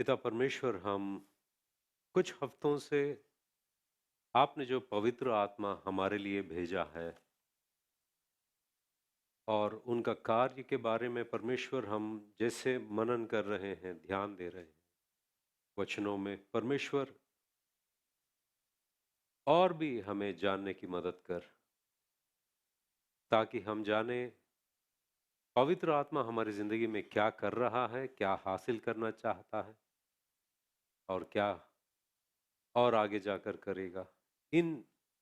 पिता परमेश्वर, हम कुछ हफ्तों से आपने जो पवित्र आत्मा हमारे लिए भेजा है और उनका कार्य के बारे में परमेश्वर हम जैसे मनन कर रहे हैं, ध्यान दे रहे हैं वचनों में, परमेश्वर और भी हमें जानने की मदद कर, ताकि हम जाने पवित्र आत्मा हमारी जिंदगी में क्या कर रहा है, क्या हासिल करना चाहता है और क्या और आगे जाकर करेगा। इन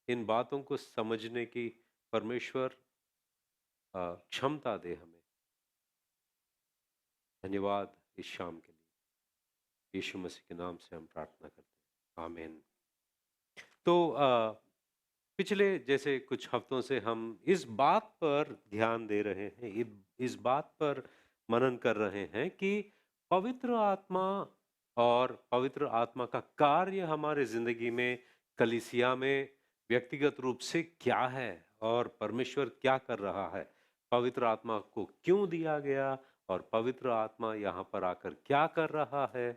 इन बातों को समझने की परमेश्वर क्षमता दे हमें। धन्यवाद इस शाम के लिए, यीशु मसीह के नाम से हम प्रार्थना करते हैं, आमीन। तो पिछले जैसे कुछ हफ्तों से हम इस बात पर ध्यान दे रहे हैं, इस बात पर मनन कर रहे हैं कि पवित्र आत्मा और पवित्र आत्मा का कार्य हमारे जिंदगी में, कलीसिया में व्यक्तिगत रूप से क्या है और परमेश्वर क्या कर रहा है, पवित्र आत्मा को क्यों दिया गया और पवित्र आत्मा यहाँ पर आकर क्या कर रहा है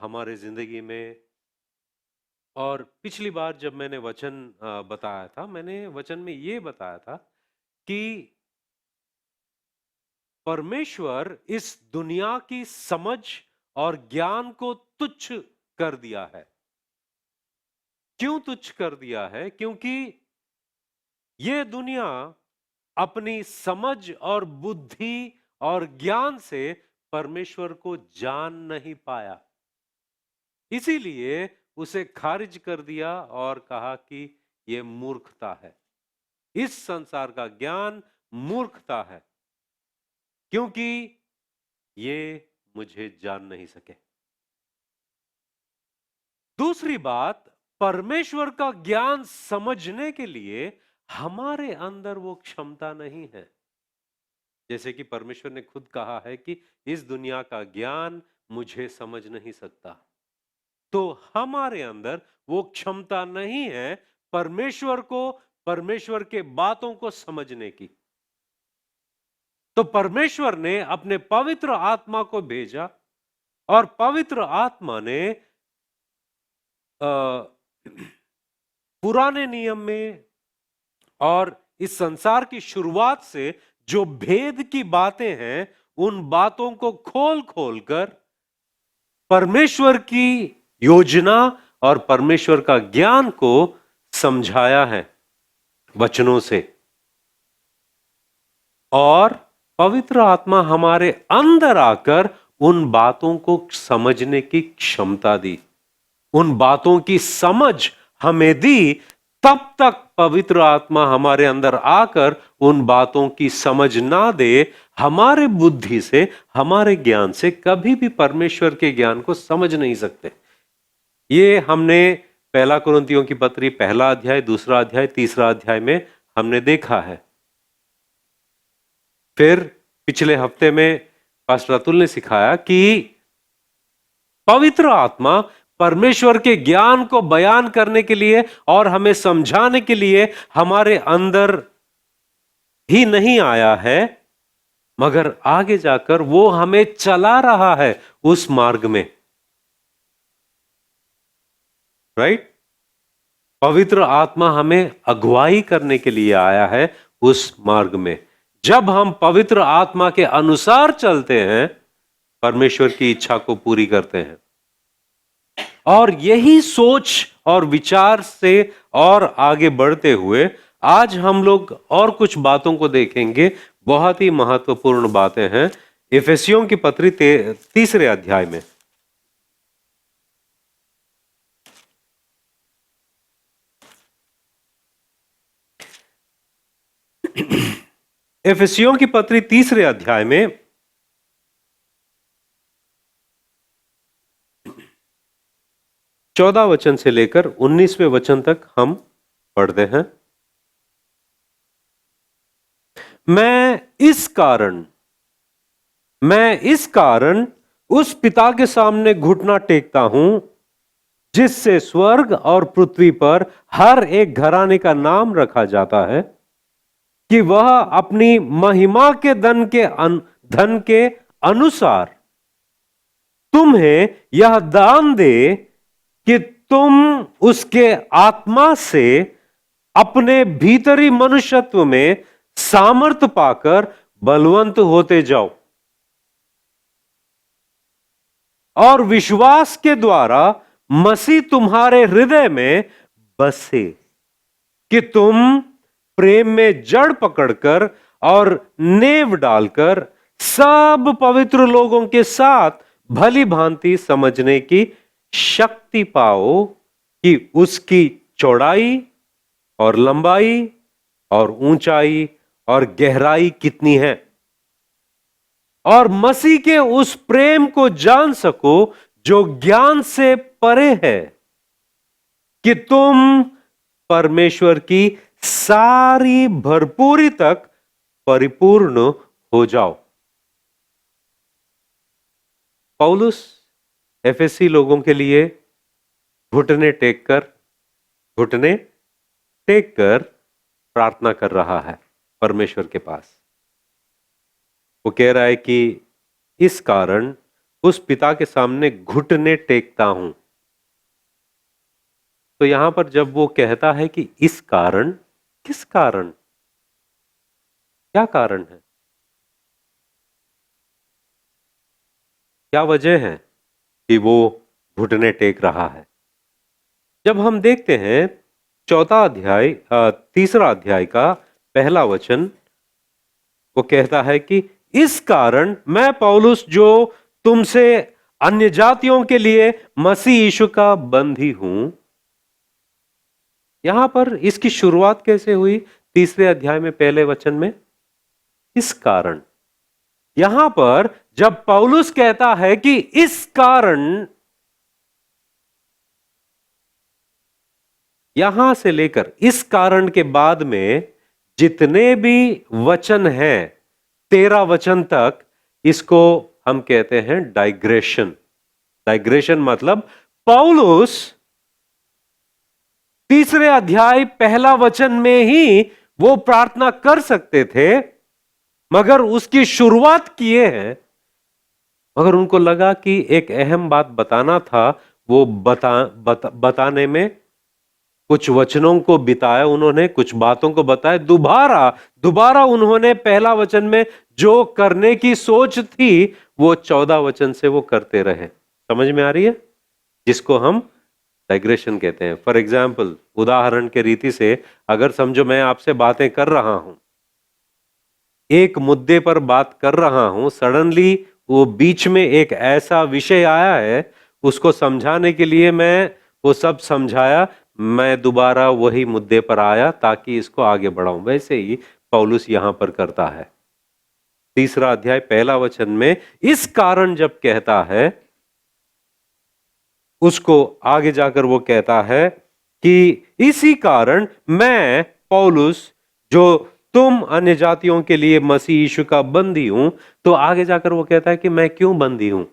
हमारे जिंदगी में। और पिछली बार जब मैंने वचन बताया था, मैंने वचन में ये बताया था कि परमेश्वर इस दुनिया की समझ और ज्ञान को तुच्छ कर दिया है। क्यों तुच्छ कर दिया है? क्योंकि ये दुनिया अपनी समझ और बुद्धि और ज्ञान से परमेश्वर को जान नहीं पाया, इसीलिए उसे खारिज कर दिया और कहा कि यह मूर्खता है। इस संसार का ज्ञान मूर्खता है, क्योंकि ये मुझे जान नहीं सके। दूसरी बात, परमेश्वर का ज्ञान समझने के लिए हमारे अंदर वो क्षमता नहीं है। जैसे कि परमेश्वर ने खुद कहा है कि इस दुनिया का ज्ञान मुझे समझ नहीं सकता, तो हमारे अंदर वो क्षमता नहीं है परमेश्वर को, परमेश्वर के बातों को समझने की। तो परमेश्वर ने अपने पवित्र आत्मा को भेजा और पवित्र आत्मा ने पुराने नियम में और इस संसार की शुरुआत से जो भेद की बातें हैं, उन बातों को खोल खोल कर परमेश्वर की योजना और परमेश्वर का ज्ञान को समझाया है वचनों से। और पवित्र आत्मा हमारे अंदर आकर उन बातों को समझने की क्षमता दी, उन बातों की समझ हमें दी। तब तक पवित्र आत्मा हमारे अंदर आकर उन बातों की समझ ना दे, हमारे बुद्धि से, हमारे ज्ञान से कभी भी परमेश्वर के ज्ञान को समझ नहीं सकते। ये हमने पहला कुरिन्थियों की पत्री पहला अध्याय, दूसरा अध्याय, तीसरा अध्याय में हमने देखा है। फिर पिछले हफ्ते में पास्टर अतुल ने सिखाया कि पवित्र आत्मा परमेश्वर के ज्ञान को बयान करने के लिए और हमें समझाने के लिए हमारे अंदर ही नहीं आया है, मगर आगे जाकर वो हमें चला रहा है उस मार्ग में। राइट? पवित्र आत्मा हमें अगुवाई करने के लिए आया है उस मार्ग में। जब हम पवित्र आत्मा के अनुसार चलते हैं, परमेश्वर की इच्छा को पूरी करते हैं। और यही सोच और विचार से और आगे बढ़ते हुए आज हम लोग और कुछ बातों को देखेंगे। बहुत ही महत्वपूर्ण बातें हैं इफिसियों की पत्री तीसरे अध्याय में। इफिसियों की पत्री तीसरे अध्याय में 14 वचन से लेकर 19वें वचन तक हम पढ़ते हैं। मैं इस कारण उस पिता के सामने घुटना टेकता हूं, जिससे स्वर्ग और पृथ्वी पर हर एक घराने का नाम रखा जाता है, कि वह अपनी महिमा के धन के अनुसार तुम्हें यह दान दे कि तुम उसके आत्मा से अपने भीतरी मनुष्यत्व में सामर्थ पाकर बलवंत होते जाओ और विश्वास के द्वारा मसीह तुम्हारे हृदय में बसे, कि तुम प्रेम में जड़ पकड़कर और नेव डालकर सब पवित्र लोगों के साथ भली भांति समझने की शक्ति पाओ कि उसकी चौड़ाई और लंबाई और ऊंचाई और गहराई कितनी है, और मसीह के उस प्रेम को जान सको जो ज्ञान से परे है, कि तुम परमेश्वर की सारी भरपूरी तक परिपूर्ण हो जाओ। पौलुस एफएससी लोगों के लिए घुटने टेक कर प्रार्थना कर रहा है परमेश्वर के पास। वो कह रहा है कि इस कारण उस पिता के सामने घुटने टेकता हूं। तो यहां पर जब वो कहता है कि इस कारण, किस कारण, क्या कारण है, क्या वजह है कि वो घुटने टेक रहा है? जब हम देखते हैं तीसरा अध्याय का पहला वचन, वो कहता है कि इस कारण मैं पौलुस जो तुमसे अन्य जातियों के लिए मसीह यीशु का बंधी हूं। यहां पर इसकी शुरुआत कैसे हुई? तीसरे अध्याय में पहले वचन में इस कारण। यहां पर जब पौलुस कहता है कि इस कारण, यहां से लेकर इस कारण के बाद में जितने भी वचन हैं 13 वचन तक, इसको हम कहते हैं डाइग्रेशन। डाइग्रेशन मतलब पौलुस तीसरे अध्याय पहला वचन में ही वो प्रार्थना कर सकते थे, मगर उसकी शुरुआत किए हैं। मगर उनको लगा कि एक अहम बात बताना था, वो बताने में कुछ वचनों को बिताया उन्होंने, कुछ बातों को बताया, दोबारा उन्होंने पहला वचन में जो करने की सोच थी वो 14 वचन से वो करते रहे। समझ में आ रही है? जिसको हम डाइग्रेशन कहते हैं। फॉर एग्जाम्पल, उदाहरण के रीति से, अगर समझो मैं आपसे बातें कर रहा हूं, एक मुद्दे पर बात कर रहा हूं, सडनली वो बीच में एक ऐसा विषय आया है, उसको समझाने के लिए मैं वो सब समझाया, मैं दोबारा वही मुद्दे पर आया ताकि इसको आगे बढ़ाऊं। वैसे ही पौलुस यहां पर करता है। तीसरा अध्याय पहला वचन में इस कारण जब कहता है, उसको आगे जाकर वो कहता है कि इसी कारण मैं पौलुस जो तुम अन्य जातियों के लिए मसीह यीशु का बंदी हूं। तो आगे जाकर वो कहता है कि मैं क्यों बंदी हूं,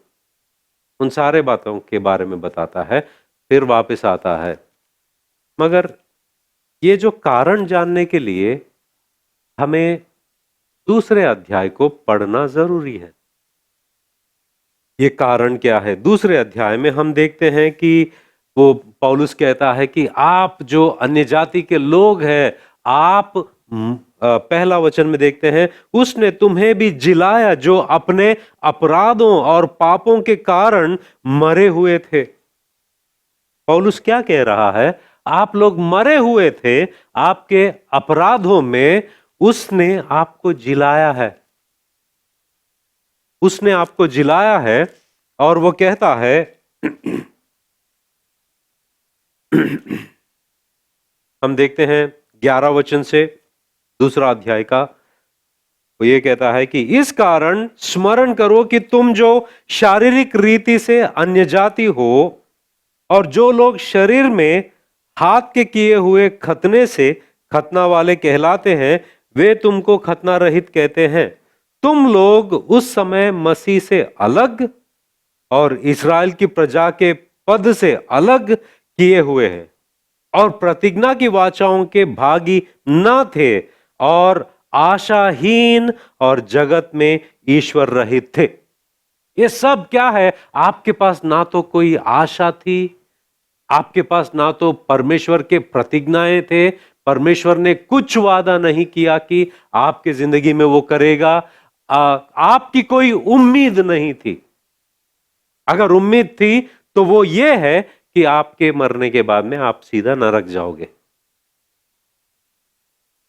उन सारे बातों के बारे में बताता है, फिर वापस आता है। मगर ये जो कारण जानने के लिए हमें दूसरे अध्याय को पढ़ना जरूरी है। ये कारण क्या है? दूसरे अध्याय में हम देखते हैं कि वो पौलुस कहता है कि आप जो अन्य जाति के लोग हैं, आप पहला वचन में देखते हैं, उसने तुम्हें भी जिलाया जो अपने अपराधों और पापों के कारण मरे हुए थे। पौलुस क्या कह रहा है? आप लोग मरे हुए थे आपके अपराधों में, उसने आपको जिलाया है, उसने आपको जिलाया है। और वो कहता है हम देखते हैं 11 वचन से दूसरा अध्याय का, वो ये कहता है कि इस कारण स्मरण करो कि तुम जो शारीरिक रीति से अन्य जाति हो और जो लोग शरीर में हाथ के किए हुए खतने से खतना वाले कहलाते हैं, वे तुमको खतना रहित कहते हैं। तुम लोग उस समय मसीह से अलग और इस्राएल की प्रजा के पद से अलग किए हुए हैं और प्रतिज्ञा की वाचाओं के भागी न थे और आशाहीन और जगत में ईश्वर रहित थे। ये सब क्या है? आपके पास ना तो कोई आशा थी, आपके पास ना तो परमेश्वर के प्रतिज्ञाएं थे, परमेश्वर ने कुछ वादा नहीं किया कि आपकी जिंदगी में वो करेगा। आपकी कोई उम्मीद नहीं थी। अगर उम्मीद थी तो वो ये है कि आपके मरने के बाद में आप सीधा नरक जाओगे।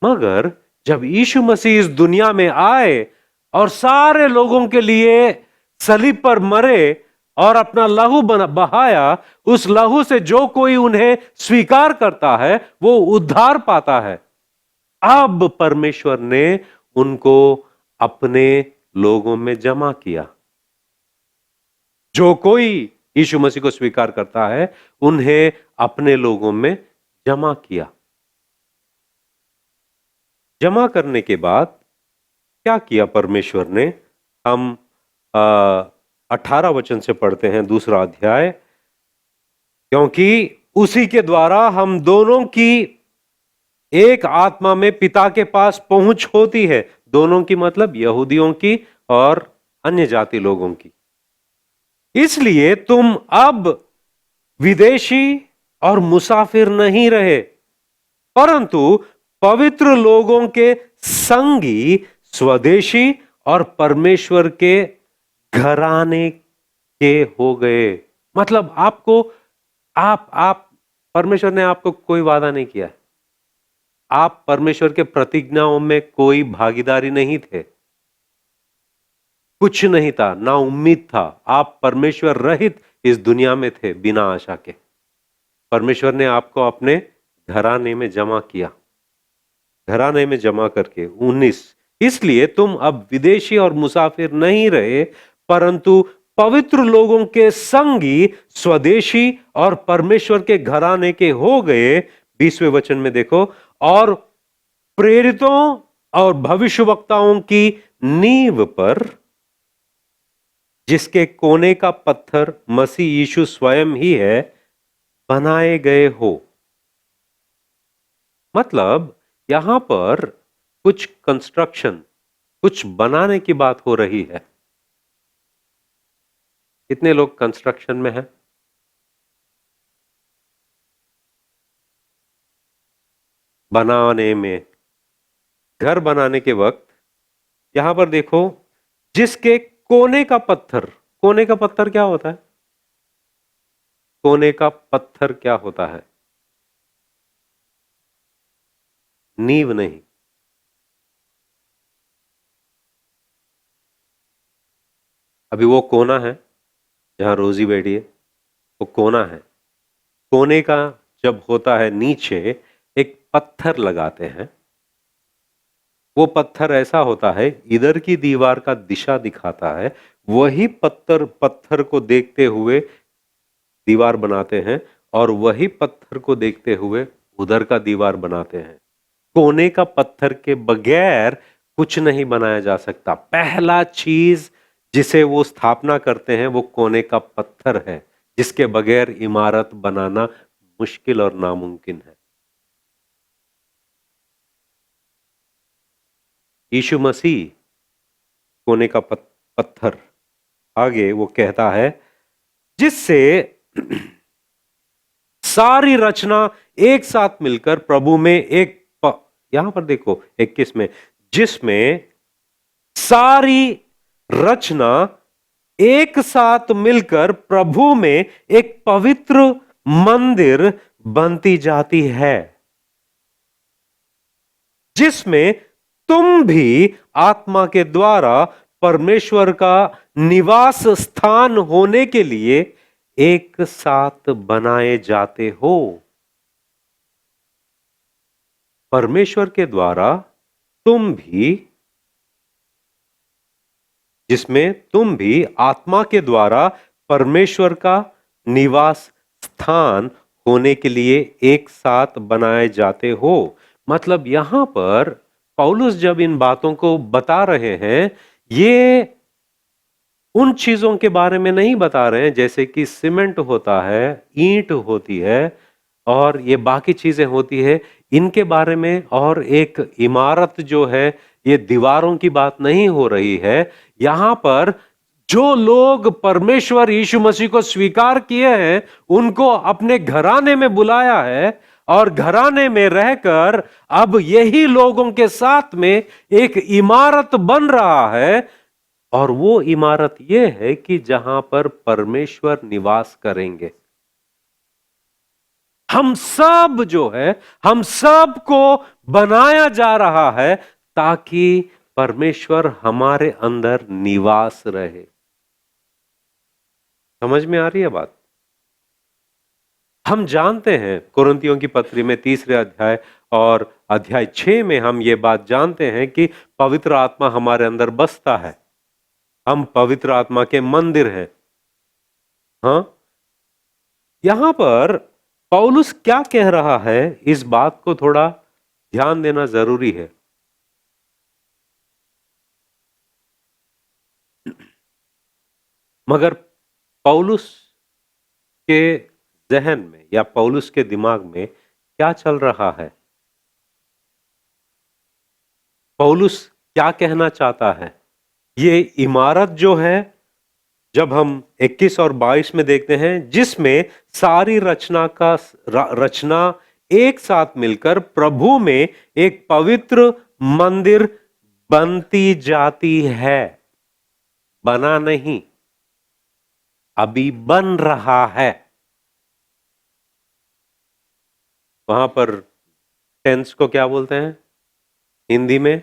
मगर जब यीशु मसीह इस दुनिया में आए और सारे लोगों के लिए सलीब पर मरे और अपना लहू बहाया, उस लहू से जो कोई उन्हें स्वीकार करता है वो उद्धार पाता है। अब परमेश्वर ने उनको अपने लोगों में जमा किया। जो कोई यीशु मसीह को स्वीकार करता है उन्हें अपने लोगों में जमा किया। जमा करने के बाद क्या किया परमेश्वर ने? हम 18 वचन से पढ़ते हैं, दूसरा अध्याय। क्योंकि उसी के द्वारा हम दोनों की एक आत्मा में पिता के पास पहुंच होती है। दोनों की मतलब यहूदियों की और अन्य जाति लोगों की। इसलिए तुम अब विदेशी और मुसाफिर नहीं रहे, परंतु पवित्र लोगों के संगी, स्वदेशी और परमेश्वर के घराने के हो गए। मतलब आपको आप परमेश्वर ने आपको कोई वादा नहीं किया। आप परमेश्वर के प्रतिज्ञाओं में कोई भागीदारी नहीं थे, कुछ नहीं था, ना उम्मीद था। आप परमेश्वर रहित इस दुनिया में थे, बिना आशा के। परमेश्वर ने आपको अपने घराने में जमा किया, घराने में जमा करके। 19, इसलिए तुम अब विदेशी और मुसाफिर नहीं रहे, परंतु पवित्र लोगों के संगी, स्वदेशी और परमेश्वर के घराने के हो गए। 20वें वचन में देखो, और प्रेरितों और भविष्यवक्ताओं की नींव पर, जिसके कोने का पत्थर मसीह यीशु स्वयं ही है, बनाए गए हो। मतलब यहां पर कुछ कंस्ट्रक्शन, कुछ बनाने की बात हो रही है। कितने लोग कंस्ट्रक्शन में हैं? बनाने में, घर बनाने के वक्त यहां पर देखो, जिसके कोने का पत्थर। कोने का पत्थर क्या होता है? कोने का पत्थर क्या होता है? नींव नहीं। अभी वो कोना है जहां रोजी बैठी है, वो कोना है। कोने का जब होता है, नीचे एक पत्थर लगाते हैं। वो पत्थर ऐसा होता है, इधर की दीवार का दिशा दिखाता है। वही पत्थर पत्थर को देखते हुए दीवार बनाते हैं, और वही पत्थर को देखते हुए उधर का दीवार बनाते हैं। कोने का पत्थर के बगैर कुछ नहीं बनाया जा सकता। पहला चीज जिसे वो स्थापना करते हैं वो कोने का पत्थर है, जिसके बगैर इमारत बनाना मुश्किल और नामुमकिन है। यीशु मसीह कोने का पत्थर। आगे वो कहता है, जिससे सारी रचना एक साथ मिलकर प्रभु में एक यहां पर देखो 21 में, जिसमें सारी रचना एक साथ मिलकर प्रभु में एक पवित्र मंदिर बनती जाती है, जिसमें तुम भी आत्मा के द्वारा परमेश्वर का निवास स्थान होने के लिए एक साथ बनाए जाते हो। परमेश्वर के द्वारा तुम भी, जिसमें तुम भी आत्मा के द्वारा परमेश्वर का निवास स्थान होने के लिए एक साथ बनाए जाते हो। मतलब यहां पर पौलुस जब इन बातों को बता रहे हैं, ये उन चीजों के बारे में नहीं बता रहे हैं जैसे कि सीमेंट होता है, ईंट होती है और ये बाकी चीजें होती है, इनके बारे में। और एक इमारत जो है, ये दीवारों की बात नहीं हो रही है। यहां पर जो लोग परमेश्वर यीशु मसीह को स्वीकार किए हैं उनको अपने घराने में बुलाया है, और घराने में रहकर अब यही लोगों के साथ में एक इमारत बन रहा है। और वो इमारत ये है कि जहां पर परमेश्वर निवास करेंगे। हम सब जो है, हम सब को बनाया जा रहा है ताकि परमेश्वर हमारे अंदर निवास रहे। समझ में आ रही है बात? हम जानते हैं कुरिन्थियों की पत्री में 3 अध्याय और अध्याय 6 में हम ये बात जानते हैं कि पवित्र आत्मा हमारे अंदर बसता है। हम पवित्र आत्मा के मंदिर हैं। हाँ, यहां पर पौलुस क्या कह रहा है, इस बात को थोड़ा ध्यान देना जरूरी है। मगर पौलुस के जहन में या पौलुस के दिमाग में क्या चल रहा है? पौलुस क्या कहना चाहता है? ये इमारत जो है, जब हम 21 और 22 में देखते हैं, जिसमें सारी रचना एक साथ मिलकर प्रभु में एक पवित्र मंदिर बनती जाती है। बना नहीं, अभी बन रहा है। वहां पर टेंस को क्या बोलते हैं हिंदी में?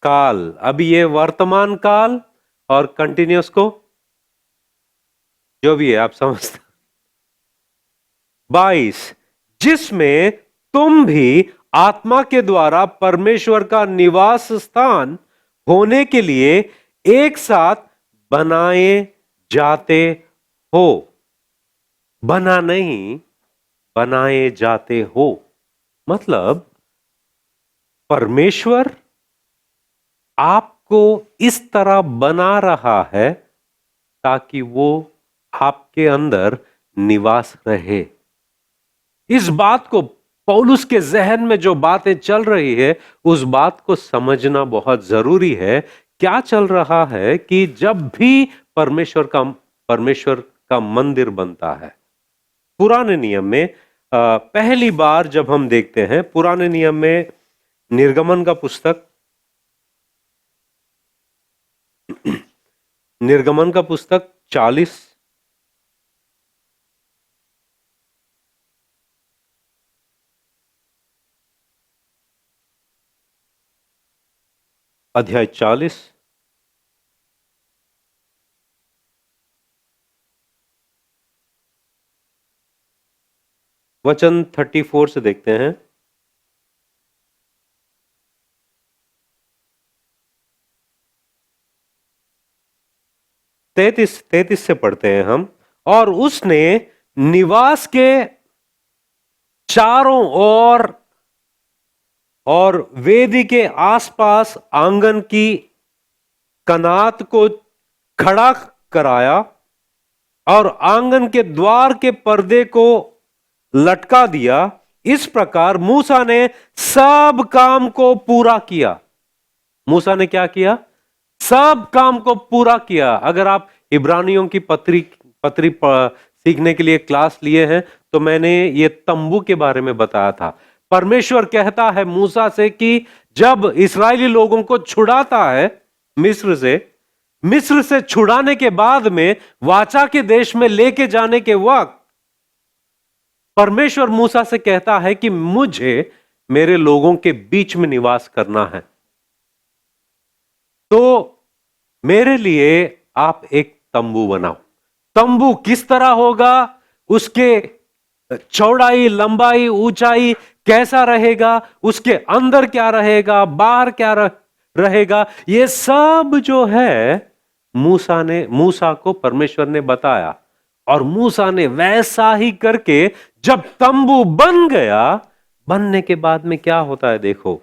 काल। अभी ये वर्तमान काल, और कंटिन्यूस को जो भी है आप समझते। 22, जिसमें तुम भी आत्मा के द्वारा परमेश्वर का निवास स्थान होने के लिए एक साथ बनाए जाते हो। बना नहीं, बनाए जाते हो। मतलब परमेश्वर आपको इस तरह बना रहा है ताकि वो आपके अंदर निवास रहे। इस बात को, पौलुस के जहन में जो बातें चल रही है, उस बात को समझना बहुत जरूरी है। क्या चल रहा है कि जब भी परमेश्वर का मंदिर बनता है, पुराने नियम में पहली बार जब हम देखते हैं, पुराने नियम में निर्गमन का पुस्तक, निर्गमन का पुस्तक 40 अध्याय 40 वचन 34 से देखते हैं। तैतीस से पढ़ते हैं हम। और उसने निवास के चारों ओर और वेदी के आसपास आंगन की कनात को खड़ा कराया और आंगन के द्वार के पर्दे को लटका दिया। इस प्रकार मूसा ने सब काम को पूरा किया। मूसा ने क्या किया? सब काम को पूरा किया। अगर आप इब्रानियों की पत्री सीखने के लिए क्लास लिए हैं तो मैंने ये तंबू के बारे में बताया था। परमेश्वर कहता है मूसा से कि जब इस्राएली लोगों को छुड़ाता है मिस्र से छुड़ाने के बाद में वाचा के देश में लेके जाने के वक्त परमेश्वर मूसा से कहता है कि मुझे मेरे लोगों के बीच में निवास करना है, तो मेरे लिए आप एक तंबू बनाओ। तंबू किस तरह होगा, उसके चौड़ाई, लंबाई, ऊंचाई कैसा रहेगा, उसके अंदर क्या रहेगा, बाहर क्या रहेगा, ये सब जो है मूसा को परमेश्वर ने बताया। और मूसा ने वैसा ही करके जब तंबू बन गया, बनने के बाद में क्या होता है देखो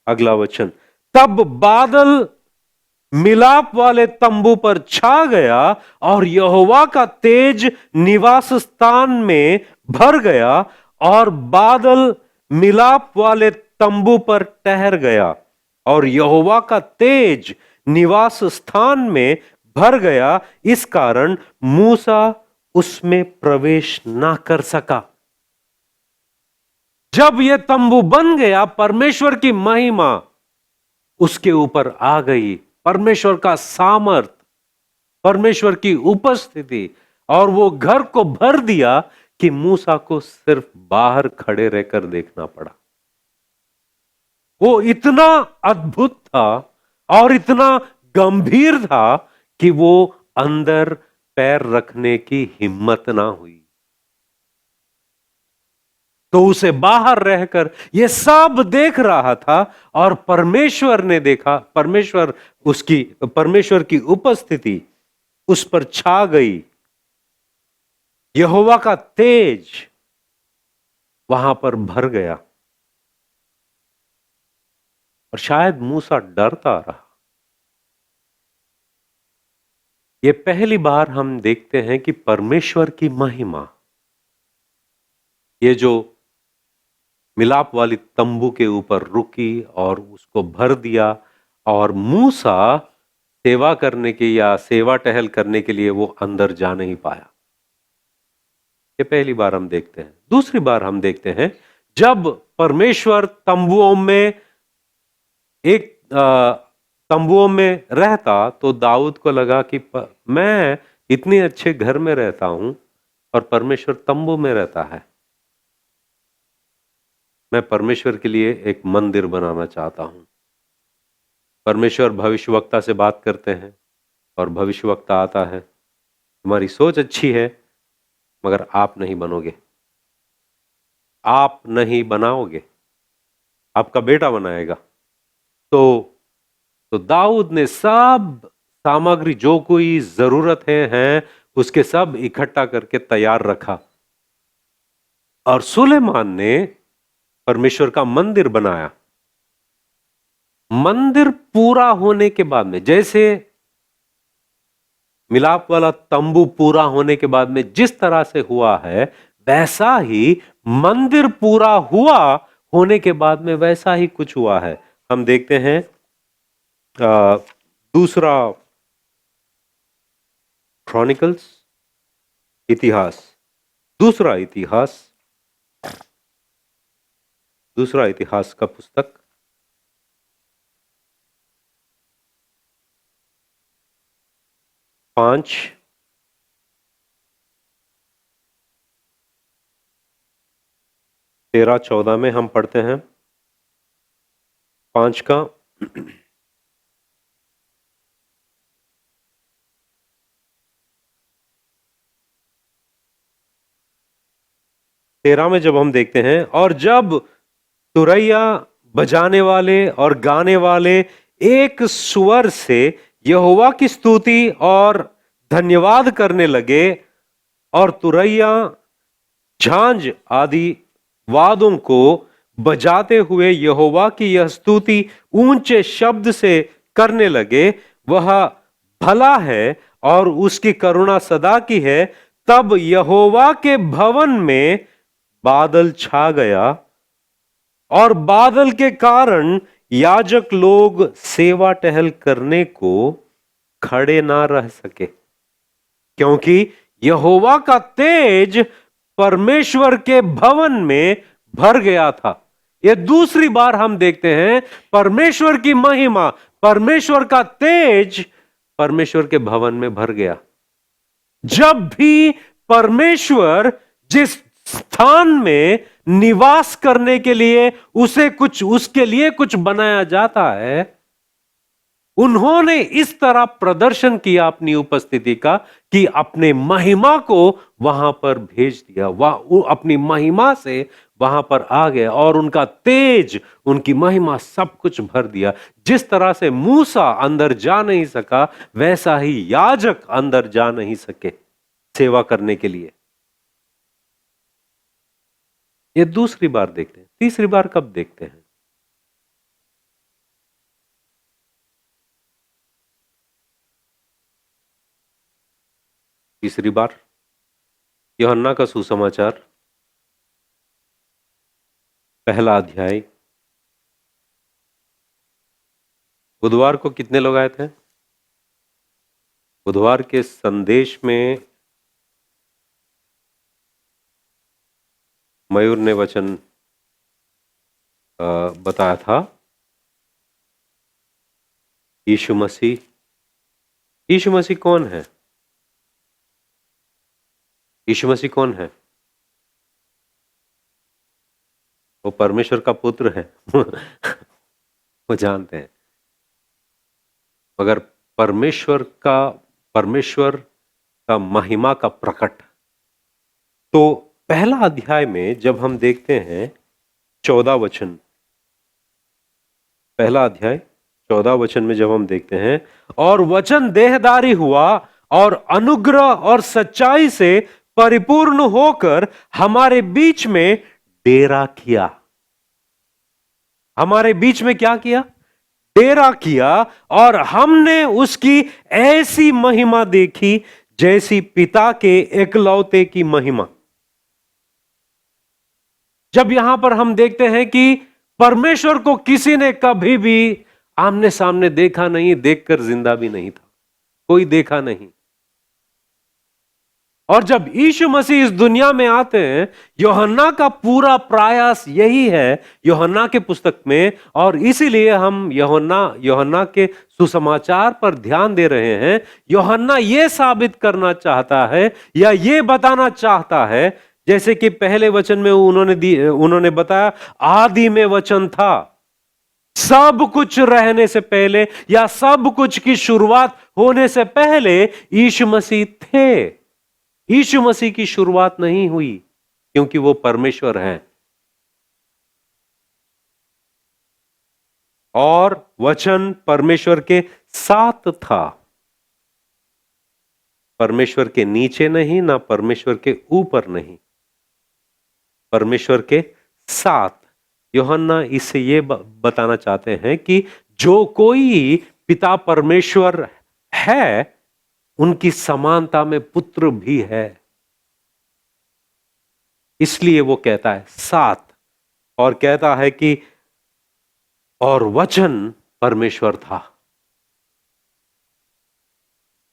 अगला वचन। तब बादल मिलाप वाले तंबू पर छा गया और यहोवा का तेज निवास स्थान में भर गया और बादल मिलाप वाले तंबू पर ठहर गया और यहोवा का तेज निवास स्थान में भर गया, इस कारण मूसा उसमें प्रवेश ना कर सका। जब यह तंबू बन गया, परमेश्वर की महिमा उसके ऊपर आ गई, परमेश्वर का सामर्थ, परमेश्वर की उपस्थिति, और वो घर को भर दिया कि मूसा को सिर्फ बाहर खड़े रहकर देखना पड़ा। वो इतना अद्भुत था और इतना गंभीर था कि वो अंदर पैर रखने की हिम्मत ना हुई। तो उसे बाहर रहकर ये सब देख रहा था और परमेश्वर ने देखा, परमेश्वर की उपस्थिति उस पर छा गई। यहोवा का तेज वहां पर भर गया और शायद मूसा डरता रहा। ये पहली बार हम देखते हैं कि परमेश्वर की महिमा, ये जो मिलाप वाली तंबू के ऊपर रुकी और उसको भर दिया, और मूसा सेवा करने के या सेवा टहल करने के लिए वो अंदर जा नहीं पाया। ये पहली बार हम देखते हैं। दूसरी बार हम देखते हैं जब परमेश्वर तंबुओं में तंबुओं में रहता, तो दाऊद को लगा कि मैं इतने अच्छे घर में रहता हूं और परमेश्वर तंबू में रहता है। मैं परमेश्वर के लिए एक मंदिर बनाना चाहता हूं। परमेश्वर भविष्यवक्ता से बात करते हैं और भविष्यवक्ता आता है, तुम्हारी सोच अच्छी है मगर आप नहीं बनोगे, आप नहीं बनाओगे, आपका बेटा बनाएगा। तो दाऊद ने सब सामग्री जो कोई जरूरत है उसके सब इकट्ठा करके तैयार रखा, और सुलेमान ने परमेश्वर का मंदिर बनाया। मंदिर पूरा होने के बाद में, जैसे मिलाप वाला तंबू पूरा होने के बाद में जिस तरह से हुआ है, वैसा ही मंदिर पूरा हुआ होने के बाद में वैसा ही कुछ हुआ है। हम देखते हैं दूसरा क्रॉनिकल्स, इतिहास, दूसरा इतिहास का पुस्तक 5 13-14 में हम पढ़ते हैं। 5 का 13 में जब हम देखते हैं, और जब तुरैया बजाने वाले और गाने वाले एक स्वर से यहोवा की स्तुति और धन्यवाद करने लगे, और तुरैया, झांझ आदि वाद्यों को बजाते हुए यहोवा की यह स्तुति ऊंचे शब्द से करने लगे, वह भला है और उसकी करुणा सदा की है, तब यहोवा के भवन में बादल छा गया, और बादल के कारण याजक लोग सेवा टहल करने को खड़े ना रह सके, क्योंकि यहोवा का तेज परमेश्वर के भवन में भर गया था। यह दूसरी बार हम देखते हैं परमेश्वर की महिमा, परमेश्वर का तेज परमेश्वर के भवन में भर गया। जब भी परमेश्वर जिस स्थान में निवास करने के लिए उसके लिए कुछ बनाया जाता है, उन्होंने इस तरह प्रदर्शन किया अपनी उपस्थिति का कि अपने महिमा को वहां पर भेज दिया, वह अपनी महिमा से वहां पर आ गए और उनका तेज, उनकी महिमा सब कुछ भर दिया। जिस तरह से मूसा अंदर जा नहीं सका, वैसा ही याजक अंदर जा नहीं सके सेवा करने के लिए। ये दूसरी बार देखते हैं। तीसरी बार कब देखते हैं? तीसरी बार यूहन्ना का सुसमाचार, पहला अध्याय बुधवार को कितने लोग आए थे? बुधवार के संदेश में मयूर ने वचन बताया था, यीशु मसीह। यीशु मसीह कौन है? यीशु मसीह कौन है? वो परमेश्वर का पुत्र है। वो जानते हैं, मगर परमेश्वर का महिमा का प्रकट। तो पहला अध्याय में जब हम देखते हैं 14 वचन, पहला अध्याय 14 वचन में जब हम देखते हैं, और वचन देहधारी हुआ और अनुग्रह और सच्चाई से परिपूर्ण होकर हमारे बीच में डेरा किया। हमारे बीच में क्या किया? डेरा किया। और हमने उसकी ऐसी महिमा देखी जैसी पिता के एकलौते की महिमा। जब यहां पर हम देखते हैं कि परमेश्वर को किसी ने कभी भी आमने सामने देखा नहीं, देखकर जिंदा भी नहीं था, कोई देखा नहीं। और जब यीशु मसीह इस दुनिया में आते हैं, यूहन्ना का पूरा प्रयास यही है यूहन्ना के पुस्तक में, और इसीलिए हम यूहन्ना के सुसमाचार पर ध्यान दे रहे हैं। यूहन्ना यह साबित करना चाहता है या यह बताना चाहता है, जैसे कि पहले वचन में उन्होंने बताया, आदि में वचन था। सब कुछ रहने से पहले या सब कुछ की शुरुआत होने से पहले यीशु मसीह थे। यीशु मसीह की शुरुआत नहीं हुई क्योंकि वो परमेश्वर हैं। और वचन परमेश्वर के साथ था, परमेश्वर के नीचे नहीं, ना परमेश्वर के ऊपर नहीं, परमेश्वर के साथ। यूहन्ना इससे ये बताना चाहते हैं कि जो कोई पिता परमेश्वर है, उनकी समानता में पुत्र भी है। इसलिए वो कहता है साथ, और कहता है कि और वचन परमेश्वर था।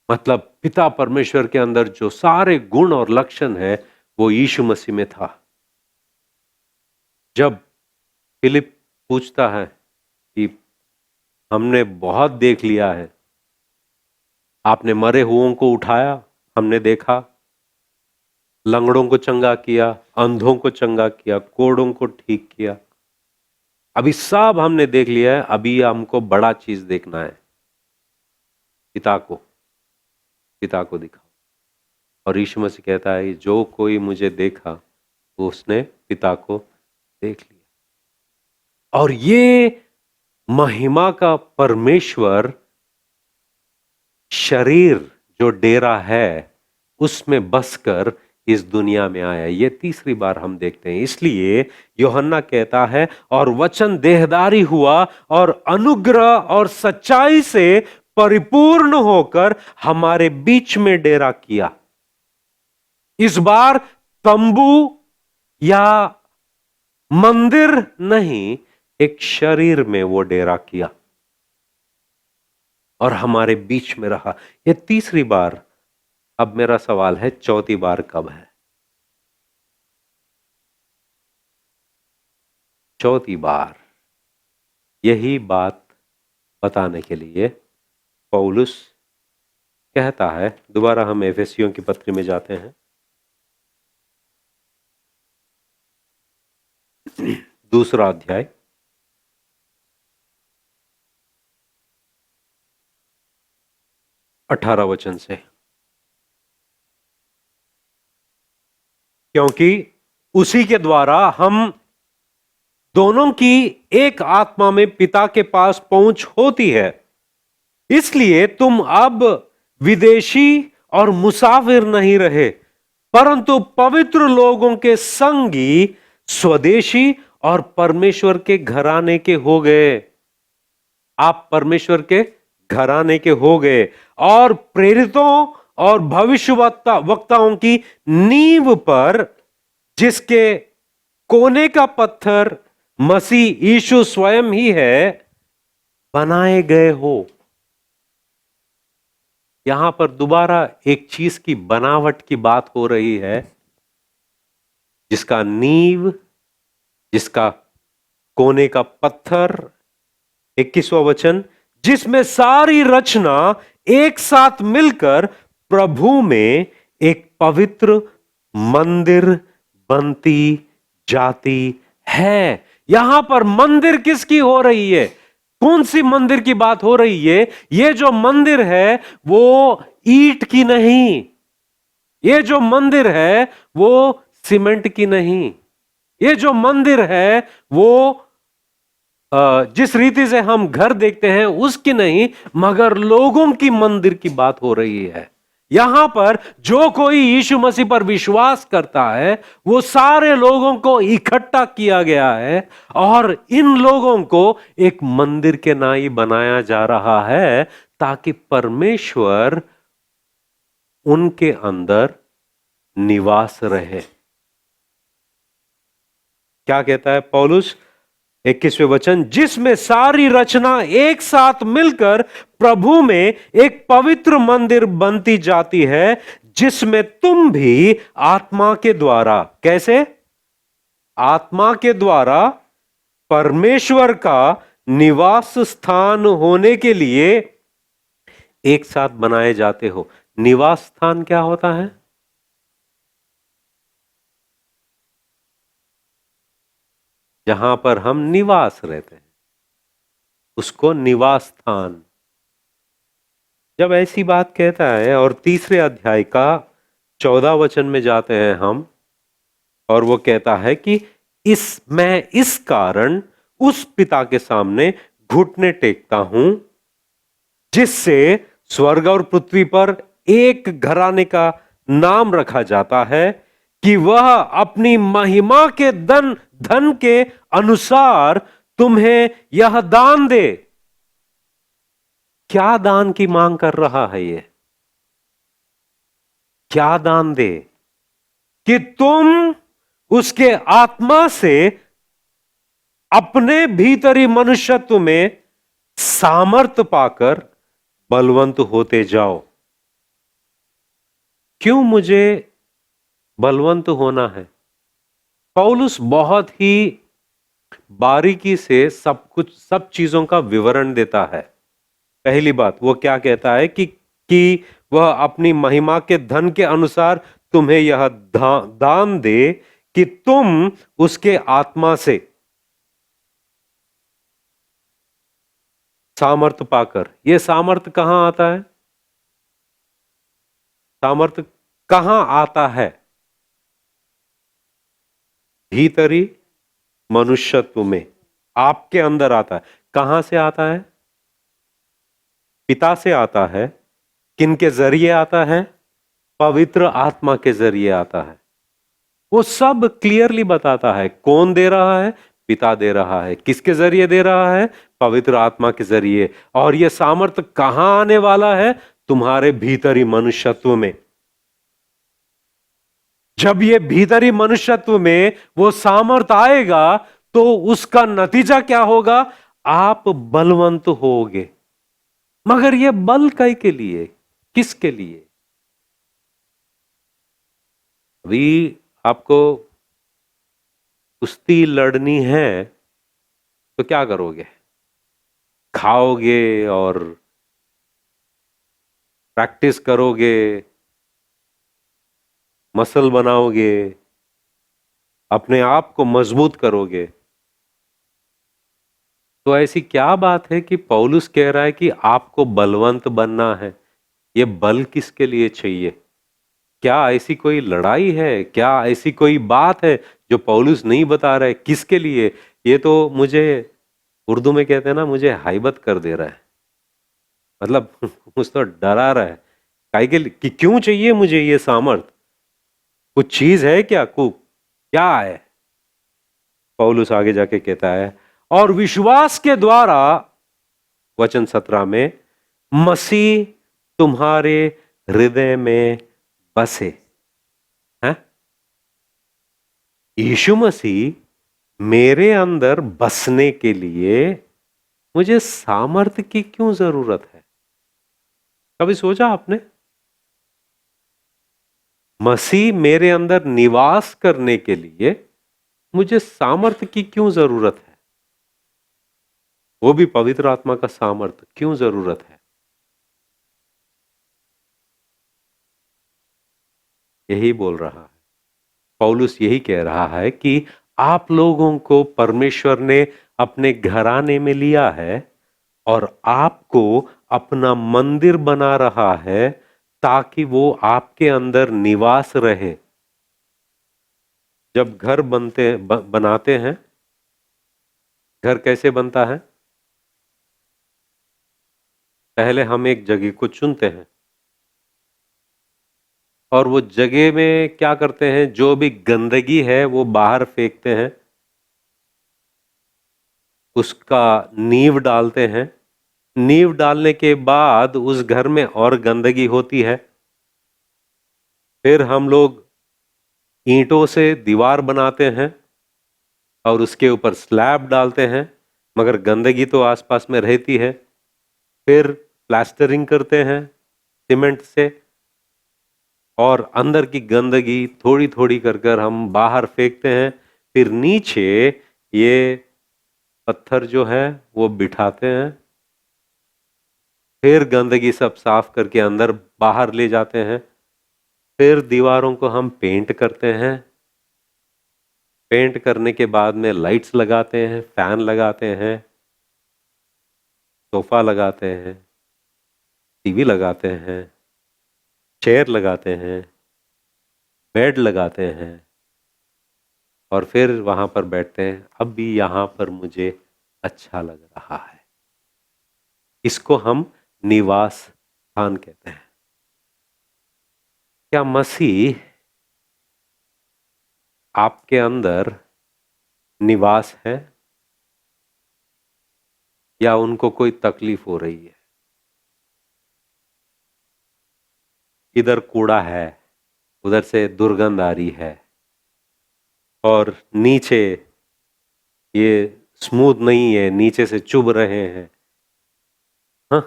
मतलब पिता परमेश्वर के अंदर जो सारे गुण और लक्षण है वो यीशु मसीह में था। जब फिलिप पूछता है कि हमने बहुत देख लिया है, आपने मरे हुओं को उठाया, हमने देखा, लंगड़ों को चंगा किया, अंधों को चंगा किया, कोढ़ों को ठीक किया, अभी सब हमने देख लिया है, अभी हमको बड़ा चीज देखना है, पिता को दिखाओ। और यीशु मसीह कहता है जो कोई मुझे देखा वो उसने पिता को देख लिया। और ये महिमा का परमेश्वर शरीर जो डेरा है उसमें बसकर इस दुनिया में आया। ये तीसरी बार हम देखते हैं। इसलिए यूहन्ना कहता है और वचन देहधारी हुआ और अनुग्रह और सच्चाई से परिपूर्ण होकर हमारे बीच में डेरा किया। इस बार तंबू या मंदिर नहीं, एक शरीर में वो डेरा किया और हमारे बीच में रहा। यह तीसरी बार। अब मेरा सवाल है, चौथी बार कब है? चौथी बार। यही बात बताने के लिए पौलुस कहता है, दोबारा हम एफेसियों की पत्री में जाते हैं, दूसरा अध्याय, अठारह वचन से। क्योंकि उसी के द्वारा हम दोनों की एक आत्मा में पिता के पास पहुंच होती है। इसलिए तुम अब विदेशी और मुसाफिर नहीं रहे, परंतु पवित्र लोगों के संगी, स्वदेशी और परमेश्वर के घराने के हो गए। आप परमेश्वर के घराने के हो गए और प्रेरितों और भविष्यवक्ताओं की नींव पर, जिसके कोने का पत्थर मसीह यीशु स्वयं ही है, बनाए गए हो। यहां पर दोबारा एक चीज की बनावट की बात हो रही है, जिसका नींव, जिसका कोने का पत्थर। 21वां वचन, जिसमें सारी रचना एक साथ मिलकर प्रभु में एक पवित्र मंदिर बनती जाती है। यहां पर मंदिर किसकी हो रही है? कौन सी मंदिर की बात हो रही है? ये जो मंदिर है वो ईंट की नहीं, ये जो मंदिर है वो सीमेंट की नहीं, ये जो मंदिर है वो जिस रीति से हम घर देखते हैं उसकी नहीं, मगर लोगों की मंदिर की बात हो रही है। यहां पर जो कोई यीशु मसीह पर विश्वास करता है वो सारे लोगों को इकट्ठा किया गया है और इन लोगों को एक मंदिर के नाई बनाया जा रहा है, ताकि परमेश्वर उनके अंदर निवास रहे। क्या कहता है पौलुस? 21वें वचन, जिसमें सारी रचना एक साथ मिलकर प्रभु में एक पवित्र मंदिर बनती जाती है, जिसमें तुम भी आत्मा के द्वारा, कैसे? आत्मा के द्वारा परमेश्वर का निवास स्थान होने के लिए एक साथ बनाए जाते हो। निवास स्थान क्या होता है? जहां पर हम निवास रहते हैं उसको निवास स्थान। जब ऐसी बात कहता है और तीसरे अध्याय का 14 वचन में जाते हैं हम, और वो कहता है कि मैं इस कारण उस पिता के सामने घुटने टेकता हूं जिससे स्वर्ग और पृथ्वी पर एक घराने का नाम रखा जाता है, कि वह अपनी महिमा के धन के अनुसार तुम्हें यह दान दे। क्या दान की मांग कर रहा है ये? क्या दान दे? कि तुम उसके आत्मा से अपने भीतरी मनुष्यत्व में सामर्थ पाकर बलवंत होते जाओ। क्यों मुझे बलवंत होना है? पौलुस बहुत ही बारीकी से सब चीजों का विवरण देता है। पहली बात वो क्या कहता है कि वह अपनी महिमा के धन के अनुसार तुम्हें यह दान दे कि तुम उसके आत्मा से सामर्थ पाकर। यह सामर्थ कहां आता है? सामर्थ कहां आता है? भीतरी मनुष्यत्व में, आपके अंदर आता है। कहां से आता है? पिता से आता है। किन के जरिए आता है? पवित्र आत्मा के जरिए आता है। वो सब क्लियरली बताता है। कौन दे रहा है? पिता दे रहा है। किसके जरिए दे रहा है? पवित्र आत्मा के जरिए। और यह सामर्थ कहां आने वाला है? तुम्हारे भीतरी मनुष्यत्व में। जब ये भीतरी मनुष्यत्व में वो सामर्थ आएगा तो उसका नतीजा क्या होगा? आप बलवंत होगे। मगर ये बल कै के लिए? किसके लिए? अभी आपको कुश्ती लड़नी है तो क्या करोगे? खाओगे और प्रैक्टिस करोगे, मसल बनाओगे, अपने आप को मजबूत करोगे। तो ऐसी क्या बात है कि पौलुस कह रहा है कि आपको बलवंत बनना है? ये बल किसके लिए चाहिए? क्या ऐसी कोई लड़ाई है? क्या ऐसी कोई बात है जो पौलुस नहीं बता रहा है? किसके लिए? ये तो मुझे, उर्दू में कहते हैं ना, मुझे हाइबत कर दे रहा है। मतलब मुझ तो डरा रहा है। काहे के लिए? कि क्यों चाहिए मुझे ये सामर्थ? कुछ चीज है क्या? क्या है? पौलुस आगे जाके कहता है, और विश्वास के द्वारा, वचन 17 में, मसीह तुम्हारे हृदय में बसे। हैं? यीशु मसीह मेरे अंदर बसने के लिए मुझे सामर्थ्य की क्यों जरूरत है? कभी सोचा आपने? मसीह मेरे अंदर निवास करने के लिए मुझे सामर्थ्य की क्यों जरूरत है? वो भी पवित्र आत्मा का सामर्थ्य क्यों जरूरत है? यही बोल रहा है पौलुस, यही कह रहा है कि आप लोगों को परमेश्वर ने अपने घराने में लिया है और आपको अपना मंदिर बना रहा है ताकि वो आपके अंदर निवास रहे। जब घर बनाते हैं, घर कैसे बनता है? पहले हम एक जगह को चुनते हैं और वो जगह में क्या करते हैं, जो भी गंदगी है वो बाहर फेंकते हैं, उसका नींव डालते हैं। नींव डालने के बाद उस घर में और गंदगी होती है, फिर हम लोग ईंटों से दीवार बनाते हैं और उसके ऊपर स्लैब डालते हैं, मगर गंदगी तो आसपास में रहती है। फिर प्लास्टरिंग करते हैं सीमेंट से और अंदर की गंदगी थोड़ी थोड़ी कर कर हम बाहर फेंकते हैं। फिर नीचे ये पत्थर जो है वो बिठाते हैं, फिर गंदगी सब साफ करके अंदर बाहर ले जाते हैं। फिर दीवारों को हम पेंट करते हैं, पेंट करने के बाद में लाइट्स लगाते हैं, फैन लगाते हैं, सोफा लगाते हैं, टीवी लगाते हैं, चेयर लगाते हैं, बेड लगाते हैं और फिर वहां पर बैठते हैं। अब भी यहां पर मुझे अच्छा लग रहा है। इसको हम निवास स्थान कहते हैं। क्या मसीह आपके अंदर निवास है या उनको कोई तकलीफ हो रही है? इधर कूड़ा है, उधर से दुर्गंध आ रही है और नीचे ये स्मूथ नहीं है, नीचे से चुभ रहे हैं। हाँ,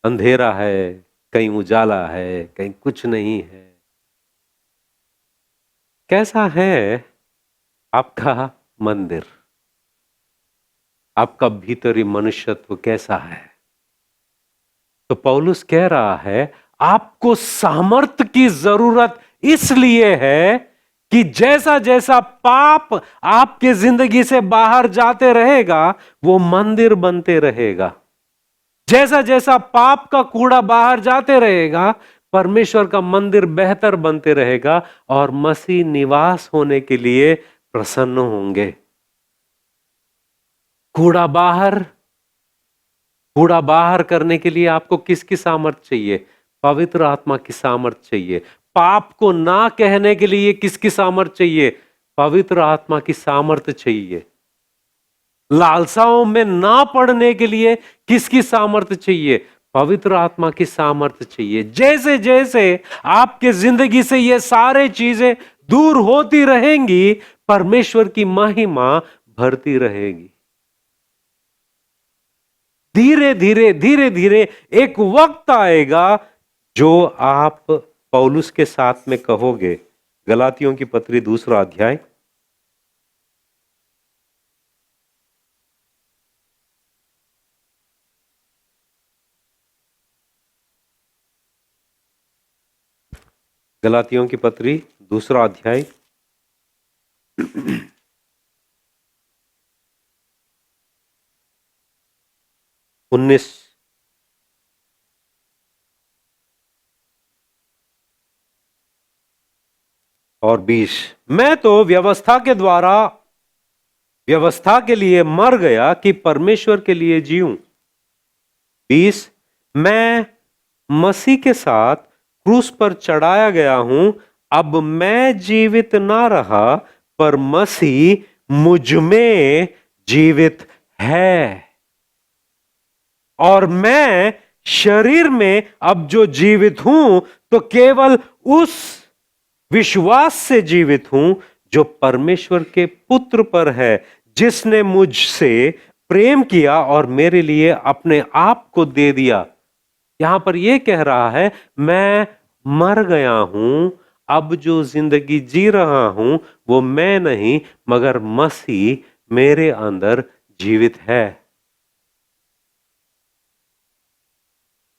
अंधेरा है, कहीं उजाला है, कहीं कुछ नहीं है। कैसा है आपका मंदिर? आपका भीतरी मनुष्यत्व कैसा है? तो पौलुस कह रहा है आपको सामर्थ्य की जरूरत इसलिए है कि जैसा जैसा पाप आपके जिंदगी से बाहर जाते रहेगा वो मंदिर बनते रहेगा। जैसा जैसा पाप का कूड़ा बाहर जाते रहेगा परमेश्वर का मंदिर बेहतर बनते रहेगा और मसीह निवास होने के लिए प्रसन्न होंगे। कूड़ा बाहर कूड़ा बाहर करने के लिए आपको किसकी सामर्थ्य चाहिए? पवित्र आत्मा की सामर्थ्य चाहिए। पाप को ना कहने के लिए किसकी सामर्थ्य चाहिए? पवित्र आत्मा की सामर्थ्य चाहिए। लालसाओं में ना पड़ने के लिए किसकी सामर्थ्य चाहिए? पवित्र आत्मा की सामर्थ्य चाहिए। जैसे जैसे आपके जिंदगी से ये सारे चीजें दूर होती रहेंगी परमेश्वर की महिमा भरती रहेगी। धीरे धीरे धीरे धीरे एक वक्त आएगा जो आप पौलुस के साथ में कहोगे। गलातियों की पत्री 2 अध्याय, गलातियों की पत्री 2 अध्याय 19 और 20। मैं तो व्यवस्था के द्वारा व्यवस्था के लिए मर गया कि परमेश्वर के लिए जीऊं। 20, मैं मसीह के साथ क्रूस पर चढ़ाया गया हूं। अब मैं जीवित ना रहा पर मसीह मुझ में जीवित है और मैं शरीर में अब जो जीवित हूं तो केवल उस विश्वास से जीवित हूं जो परमेश्वर के पुत्र पर है, जिसने मुझसे प्रेम किया और मेरे लिए अपने आप को दे दिया। यहां पर यह कह रहा है, मैं मर गया हूं, अब जो जिंदगी जी रहा हूं वो मैं नहीं मगर मसीह मेरे अंदर जीवित है।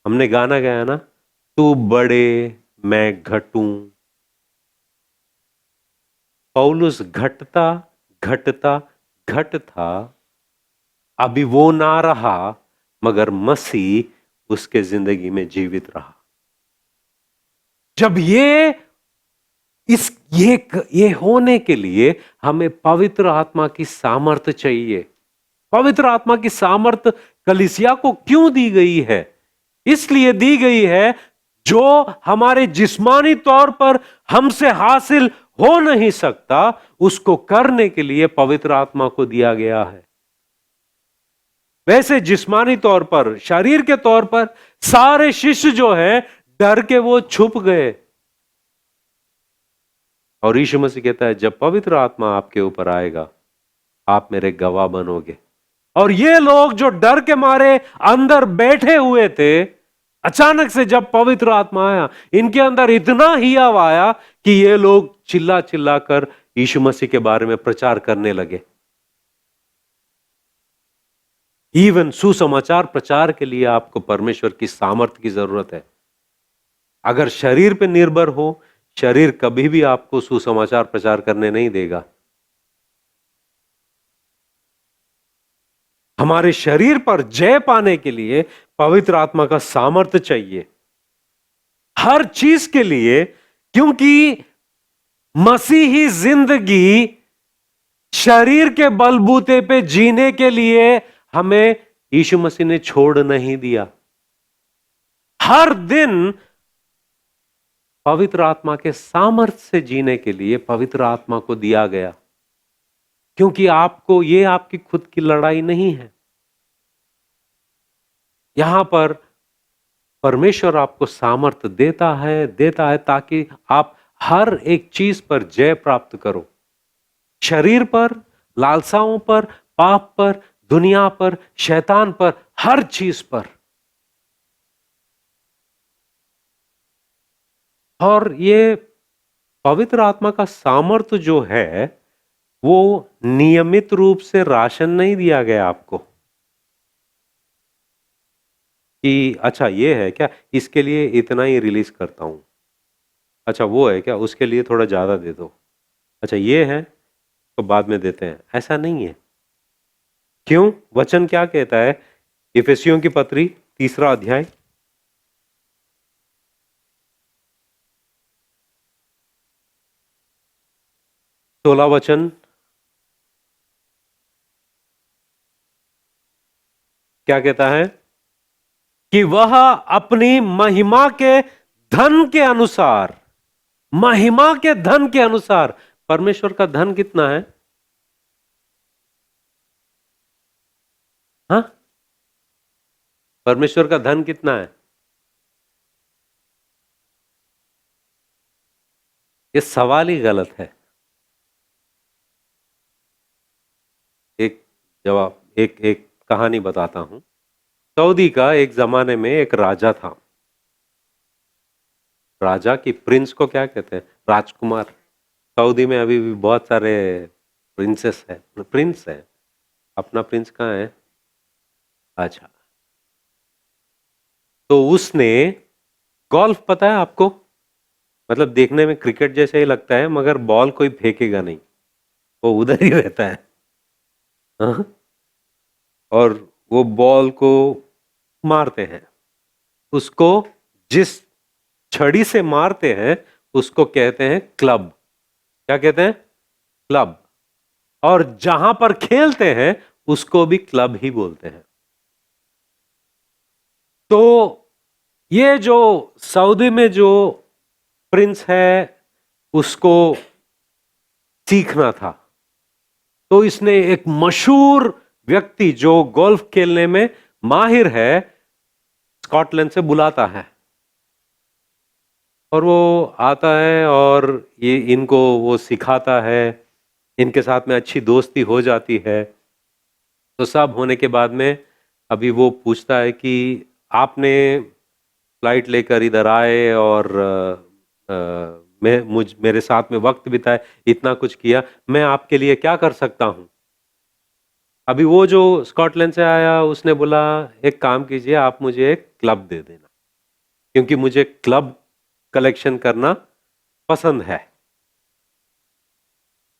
हमने गाना गाया ना, तू बढ़े मैं घटूं। पौलुस घटता घटता घट था, अभी वो ना रहा मगर मसीह उसके जिंदगी में जीवित रहा। जब ये होने के लिए हमें पवित्र आत्मा की सामर्थ्य चाहिए। पवित्र आत्मा की सामर्थ्य कलीसिया को क्यों दी गई है? इसलिए दी गई है, जो हमारे जिस्मानी तौर पर हमसे हासिल हो नहीं सकता, उसको करने के लिए पवित्र आत्मा को दिया गया है। वैसे जिस्मानी तौर पर, शरीर के तौर पर सारे शिष्य जो है डर के वो छुप गए। और यीशु मसीह कहता है, जब पवित्र आत्मा आपके ऊपर आएगा आप मेरे गवाह बनोगे। और ये लोग जो डर के मारे अंदर बैठे हुए थे, अचानक से जब पवित्र आत्मा आया, इनके अंदर इतना हियाव आया कि ये लोग चिल्ला चिल्ला कर यीशु मसीह के बारे में प्रचार करने लगे। इवन सुसमाचार प्रचार के लिए आपको परमेश्वर की सामर्थ्य की जरूरत है। अगर शरीर पर निर्भर हो, शरीर कभी भी आपको सुसमाचार प्रचार करने नहीं देगा। हमारे शरीर पर जय पाने के लिए पवित्र आत्मा का सामर्थ्य चाहिए हर चीज के लिए, क्योंकि मसीही जिंदगी शरीर के बलबूते पे जीने के लिए हमें यीशु मसीह ने छोड़ नहीं दिया। हर दिन पवित्र आत्मा के सामर्थ्य से जीने के लिए पवित्र आत्मा को दिया गया, क्योंकि आपको ये आपकी खुद की लड़ाई नहीं है। यहां पर परमेश्वर आपको सामर्थ्य देता है ताकि आप हर एक चीज पर जय प्राप्त करो। शरीर पर, लालसाओं पर, पाप पर, दुनिया पर, शैतान पर, हर चीज पर। और ये पवित्र आत्मा का सामर्थ्य जो है वो नियमित रूप से राशन नहीं दिया गया आपको कि अच्छा ये है क्या, इसके लिए इतना ही रिलीज करता हूं, अच्छा वो है क्या, उसके लिए थोड़ा ज्यादा दे दो, अच्छा ये है तो बाद में देते हैं। ऐसा नहीं है। क्यों? वचन क्या कहता है? इफिसियों की पत्री 3 अध्याय 16 वचन क्या कहता है? कि वह अपनी महिमा के धन के अनुसार, महिमा के धन के अनुसार। परमेश्वर का धन कितना है? हाँ, परमेश्वर का धन कितना है? ये सवाल ही गलत है। एक जवाब, एक एक कहानी बताता हूं। सऊदी का एक जमाने में एक राजा था। राजा की प्रिंस को क्या कहते हैं? राजकुमार। सऊदी में अभी भी बहुत सारे प्रिंसेस है, प्रिंस है। अपना प्रिंस कहाँ है? अच्छा, तो उसने गोल्फ, पता है आपको? मतलब देखने में क्रिकेट जैसे ही लगता है मगर बॉल कोई फेंकेगा नहीं, वो उधर ही रहता है। हाँ? और वो बॉल को मारते हैं। उसको जिस छड़ी से मारते हैं उसको कहते हैं क्लब। क्या कहते हैं? क्लब। और जहां पर खेलते हैं उसको भी क्लब ही बोलते हैं। तो ये जो सऊदी में जो प्रिंस है उसको सीखना था, तो इसने एक मशहूर व्यक्ति जो गोल्फ खेलने में माहिर है स्कॉटलैंड से बुलाता है। और वो आता है और ये इनको वो सिखाता है, इनके साथ में अच्छी दोस्ती हो जाती है। तो सब होने के बाद में अभी वो पूछता है कि आपने फ्लाइट लेकर इधर आए और मेरे साथ में वक्त बिताए, इतना कुछ किया, मैं आपके लिए क्या कर सकता हूँ? अभी वो जो स्कॉटलैंड से आया उसने बोला, एक काम कीजिए, आप मुझे एक क्लब दे देना, क्योंकि मुझे क्लब कलेक्शन करना पसंद है।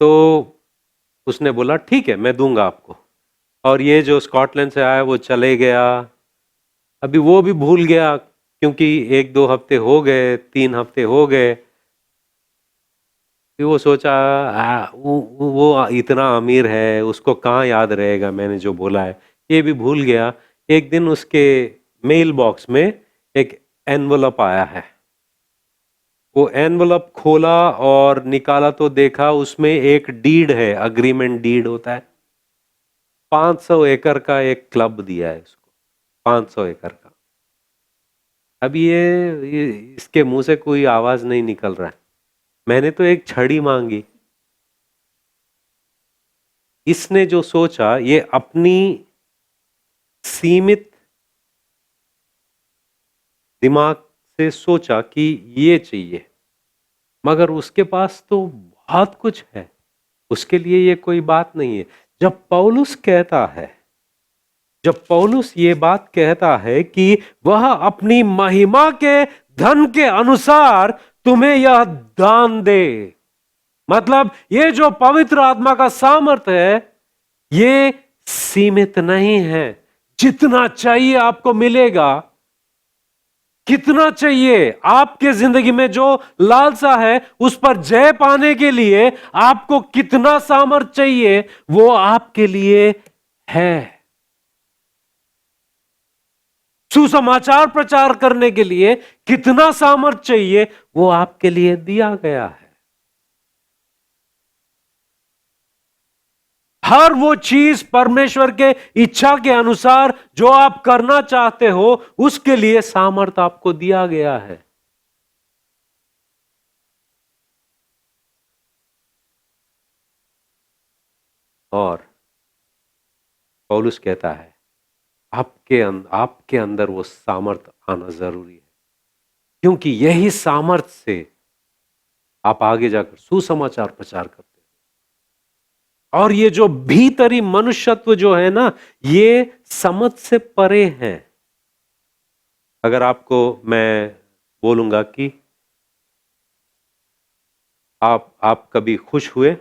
तो उसने बोला ठीक है, मैं दूंगा आपको। और ये जो स्कॉटलैंड से आया वो चले गया। अभी वो भी भूल गया, क्योंकि 1-2 हफ्ते हो गए, 3 हफ्ते हो गए। फिर वो सोचा, वो इतना अमीर है, उसको कहाँ याद रहेगा मैंने जो बोला है। ये भी भूल गया। एक दिन उसके मेल बॉक्स में एक एनवलप आया है। वो एनवलप खोला और निकाला तो देखा उसमें एक डीड है, अग्रीमेंट डीड होता है। 500 एकड़ का एक क्लब दिया है उसको, 500 एकड़ का। अब ये इसके मुंह से कोई आवाज नहीं निकल रहा है। मैंने तो एक छड़ी मांगी। इसने जो सोचा, ये अपनी सीमित दिमाग से सोचा कि ये चाहिए, मगर उसके पास तो बहुत कुछ है, उसके लिए ये कोई बात नहीं है। जब पौलुस कहता है, जब पौलुस ये बात कहता है कि वह अपनी महिमा के धन के अनुसार तुम्हें यह दान दे, मतलब ये जो पवित्र आत्मा का सामर्थ्य है, ये सीमित नहीं है। जितना चाहिए आपको मिलेगा। कितना चाहिए आपके जिंदगी में, जो लालसा है उस पर जय पाने के लिए आपको कितना सामर्थ चाहिए, वो आपके लिए है। सुसमाचार प्रचार करने के लिए कितना सामर्थ चाहिए, वो आपके लिए दिया गया है। हर वो चीज परमेश्वर के इच्छा के अनुसार जो आप करना चाहते हो, उसके लिए सामर्थ आपको दिया गया है। और पौलुस कहता है, आपके अंदर वो सामर्थ आना जरूरी है, क्योंकि यही सामर्थ से आप आगे जाकर सुसमाचार प्रचार करते हैं। और ये जो भीतरी मनुष्यत्व जो है ना, ये समझ से परे है। अगर आपको मैं बोलूंगा कि आप कभी खुश हुए,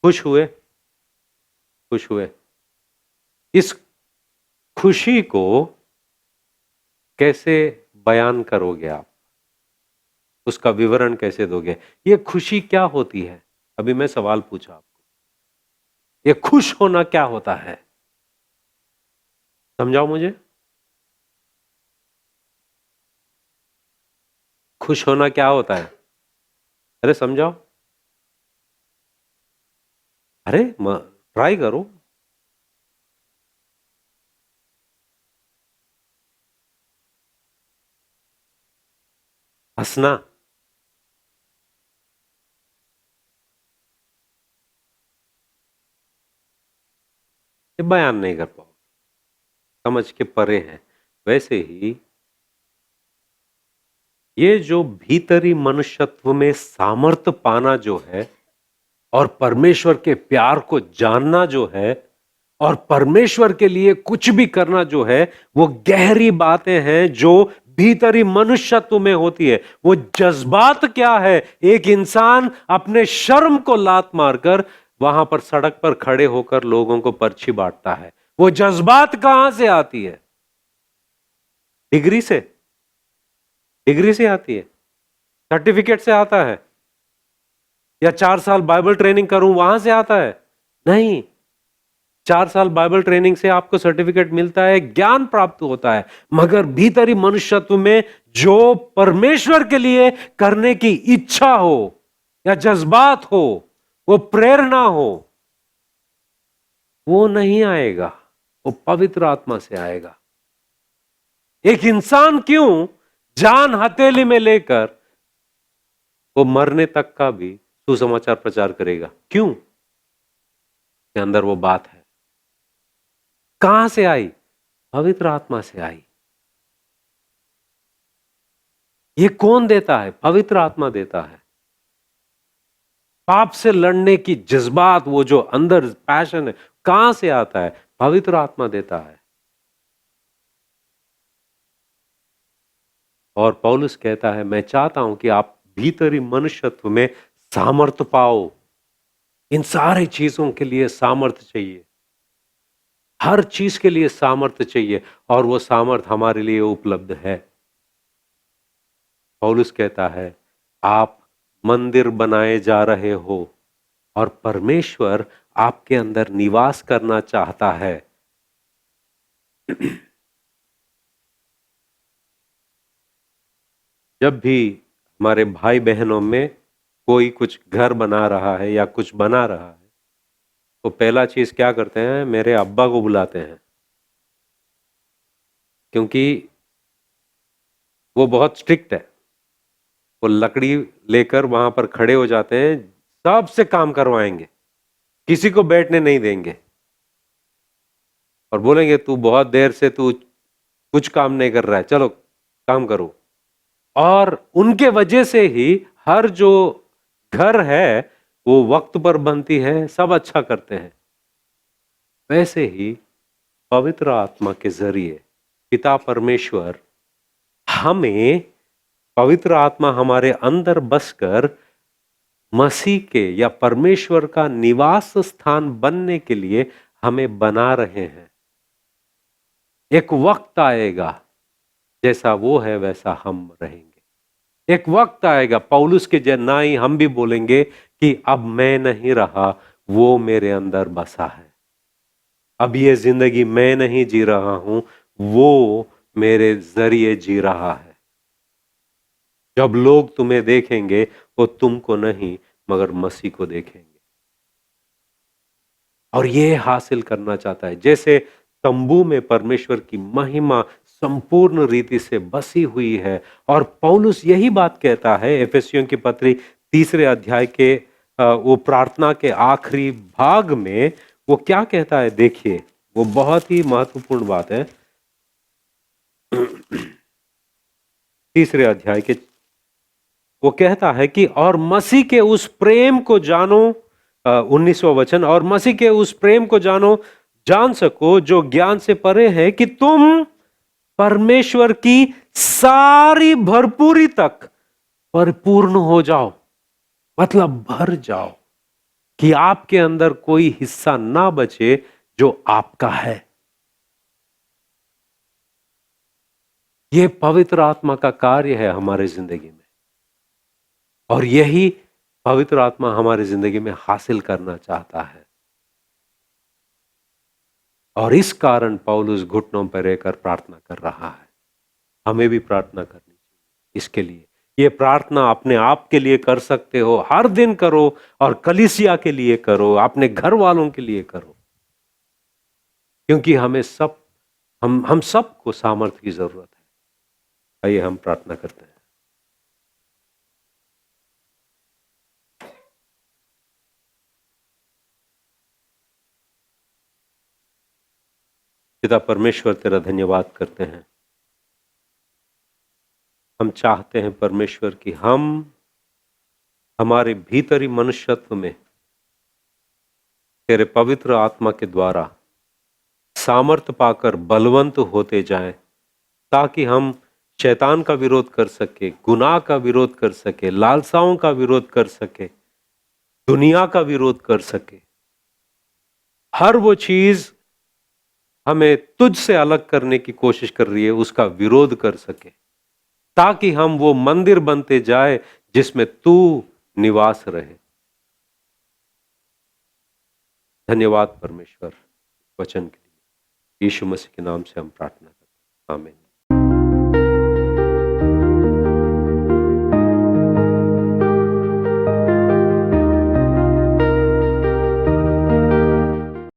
खुश हुए, खुश हुए, इस खुशी को कैसे बयान करोगे आप? उसका विवरण कैसे दोगे? ये खुशी क्या होती है? अभी मैं सवाल पूछा आपको, ये खुश होना क्या होता है? समझाओ मुझे। खुश होना क्या होता है? अरे समझाओ। अरे ट्राई करो। हंसना। ये बयान नहीं कर पाओ, समझ के परे हैं। वैसे ही ये जो भीतरी मनुष्यत्व में सामर्थ्य पाना जो है, और परमेश्वर के प्यार को जानना जो है, और परमेश्वर के लिए कुछ भी करना जो है, वो गहरी बातें हैं जो भीतरी मनुष्यत्व में होती है। वो जज्बात क्या है? एक इंसान अपने शर्म को लात मारकर वहां पर सड़क पर खड़े होकर लोगों को पर्ची बांटता है। वो जज्बात कहां से आती है? डिग्री से? डिग्री से आती है? सर्टिफिकेट से आता है? या 4 साल बाइबल ट्रेनिंग करूं वहां से आता है? नहीं। 4 साल बाइबल ट्रेनिंग से आपको सर्टिफिकेट मिलता है, ज्ञान प्राप्त होता है, मगर भीतरी मनुष्यत्व में जो परमेश्वर के लिए करने की इच्छा हो, या जज्बात हो, वो प्रेरणा हो, वो नहीं आएगा। वो पवित्र आत्मा से आएगा। एक इंसान क्यों जान हथेली में लेकर वो मरने तक का भी सुसमाचार प्रचार करेगा? क्यों? के अंदर वो बात है। कहां से आई? पवित्र आत्मा से आई। ये कौन देता है? पवित्र आत्मा देता है। पाप से लड़ने की जज्बात, वो जो अंदर पैशन है, कहां से आता है? पवित्र आत्मा देता है। और पौलुस कहता है, मैं चाहता हूं कि आप भीतरी मनुष्यत्व में सामर्थ्य पाओ। इन सारी चीजों के लिए सामर्थ्य चाहिए, हर चीज के लिए सामर्थ्य चाहिए, और वो सामर्थ्य हमारे लिए उपलब्ध है। पौलुस कहता है, आप मंदिर बनाए जा रहे हो और परमेश्वर आपके अंदर निवास करना चाहता है। जब भी हमारे भाई बहनों में कोई कुछ घर बना रहा है या कुछ बना रहा है, तो पहला चीज क्या करते हैं? मेरे अब्बा को बुलाते हैं, क्योंकि वो बहुत स्ट्रिक्ट है। वो लकड़ी लेकर वहां पर खड़े हो जाते हैं, सबसे काम करवाएंगे, किसी को बैठने नहीं देंगे, और बोलेंगे तू बहुत देर से तू कुछ काम नहीं कर रहा है, चलो काम करो। और उनके वजह से ही हर जो घर है वो वक्त पर बनती है, सब अच्छा करते हैं। वैसे ही पवित्र आत्मा के जरिए पिता परमेश्वर हमें, पवित्र आत्मा हमारे अंदर बसकर मसीह के या परमेश्वर का निवास स्थान बनने के लिए हमें बना रहे हैं। एक वक्त आएगा, जैसा वो है वैसा हम रहेंगे। एक वक्त आएगा, पौलुस के जना ही हम भी बोलेंगे कि अब मैं नहीं रहा, वो मेरे अंदर बसा है। अब ये जिंदगी मैं नहीं जी रहा हूं, वो मेरे जरिए जी रहा है। जब लोग तुम्हें देखेंगे वो तुमको नहीं मगर मसीह को देखेंगे। और ये हासिल करना चाहता है। जैसे तंबू में परमेश्वर की महिमा संपूर्ण रीति से बसी हुई है, और पौलुस यही बात कहता है एफेसियों की पत्री 3 अध्याय के वो प्रार्थना के आखिरी भाग में। वो क्या कहता है देखिए, वो बहुत ही महत्वपूर्ण बात है। 3 अध्याय के वो कहता है कि और मसीह के उस प्रेम को जानो, 19वां वचन, और मसीह के उस प्रेम को जानो, जान सको जो ज्ञान से परे है, कि तुम परमेश्वर की सारी भरपूरी तक परिपूर्ण हो जाओ, मतलब भर जाओ, कि आपके अंदर कोई हिस्सा ना बचे जो आपका है। यह पवित्र आत्मा का कार्य है हमारे जिंदगी में, और यही पवित्र आत्मा हमारी जिंदगी में हासिल करना चाहता है। और इस कारण पौलुस घुटनों पर रहकर प्रार्थना कर रहा है। हमें भी प्रार्थना करनी चाहिए इसके लिए। ये प्रार्थना अपने आप के लिए कर सकते हो, हर दिन करो, और कलीसिया के लिए करो, अपने घर वालों के लिए करो, क्योंकि हमें सब हम सबको सामर्थ्य की जरूरत है। आइए हम प्रार्थना करते हैं। पिता परमेश्वर, तेरा धन्यवाद करते हैं। हम चाहते हैं परमेश्वर कि हम हमारे भीतरी मनुष्यत्व में तेरे पवित्र आत्मा के द्वारा सामर्थ्य पाकर बलवंत होते जाएं, ताकि हम शैतान का विरोध कर सके, गुनाह का विरोध कर सके, लालसाओं का विरोध कर सके, दुनिया का विरोध कर सके। हर वो चीज हमें तुझ से अलग करने की कोशिश कर रही है, उसका विरोध कर सके, ताकि हम वो मंदिर बनते जाए जिसमें तू निवास रहे। धन्यवाद परमेश्वर वचन के लिए। यीशु मसीह के नाम से हम प्रार्थना करते हैं, आमीन।